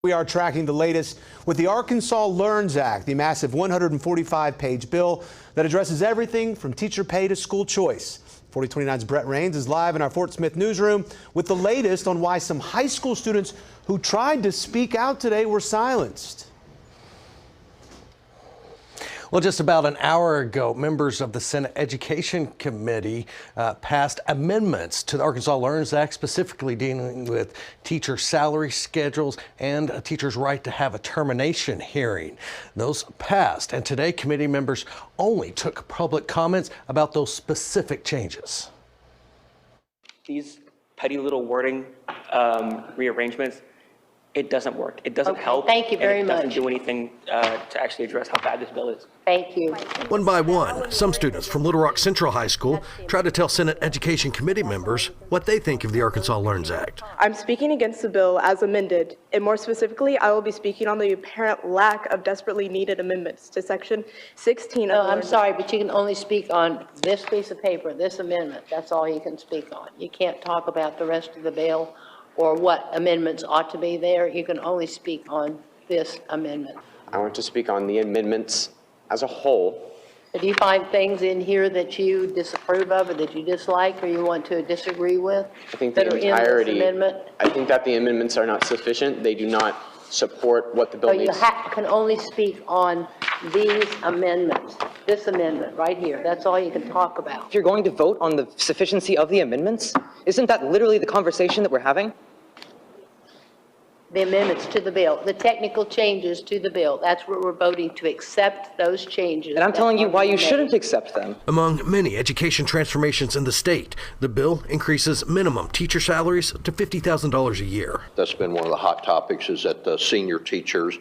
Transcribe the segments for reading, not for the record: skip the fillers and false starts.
We are tracking the latest with the Arkansas Learns Act, the massive 145-page bill that addresses everything from teacher pay to school choice. 4029's Brett Rains is live in our Fort Smith newsroom with the latest on why some high school students who tried to speak out today were silenced. Well, just about an hour ago, members of the Senate Education Committee passed amendments to the Arkansas Learns Act, specifically dealing with teacher salary schedules and a teacher's right to have a termination hearing. Those passed, and today committee members only took public comments about those specific changes. These petty little wording rearrangements, it doesn't work. It doesn't help. Thank you very much. It doesn't do anything to actually address how bad this bill is. Thank you. One by one, some students from Little Rock Central High School tried to tell Senate Education Committee members what they think of the Arkansas Learns Act. I'm speaking against the bill as amended, and more specifically, I will be speaking on the apparent lack of desperately needed amendments to Section 16 of the I'm sorry, but you can only speak on this piece of paper, this amendment. That's all you can speak on. You can't talk about the rest of the bill or what amendments ought to be there. You can only speak on this amendment. I want to speak on the amendments as a whole. Do you find things in here that you disapprove of or that you dislike or you want to disagree with? I think that the are in this entirety, amendment? I think that the amendments are not sufficient. They do not support what the bill So you needs. can only speak on these amendments, this amendment right here. That's all you can talk about. If you're going to vote on the sufficiency of the amendments, isn't that literally the conversation that we're having? The amendments to the bill, the technical changes to the bill. That's where we're voting to accept those changes. And I'm telling you why you shouldn't accept them. Among many education transformations in the state, the bill increases minimum teacher salaries to $50,000 a year. That's been one of the hot topics, is that the senior teachers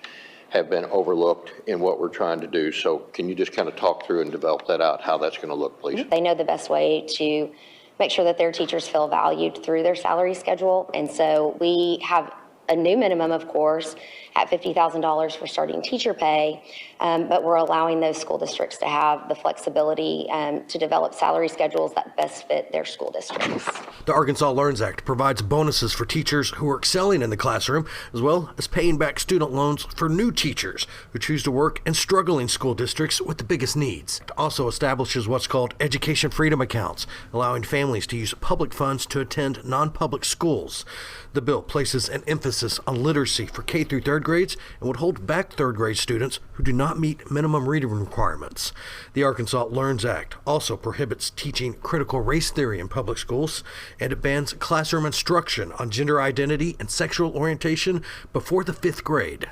have been overlooked in what we're trying to do. So can you just kind of talk through and develop that out, how that's going to look, please? They know the best way to make sure that their teachers feel valued through their salary schedule. And so we have a new minimum, of course, at $50,000 for starting teacher pay, but we're allowing those school districts to have the flexibility to develop salary schedules that best fit their school districts. The Arkansas Learns Act provides bonuses for teachers who are excelling in the classroom, as well as paying back student loans for new teachers who choose to work in struggling school districts with the biggest needs. It also establishes what's called education freedom accounts, allowing families to use public funds to attend non-public schools. The bill places an emphasis on literacy for K through third grades and would hold back third grade students who do not meet minimum reading requirements. The Arkansas Learns Act also prohibits teaching critical race theory in public schools, and it bans classroom instruction on gender identity and sexual orientation before the 5th grade.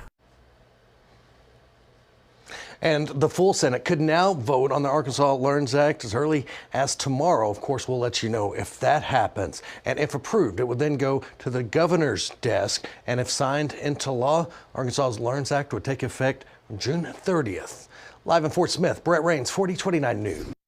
And the full Senate could now vote on the Arkansas Learns Act as early as tomorrow. Of course, we'll let you know if that happens. And if approved, it would then go to the governor's desk. And if signed into law, Arkansas's Learns Act would take effect June 30th. Live in Fort Smith, Brett Rains, 4029 News.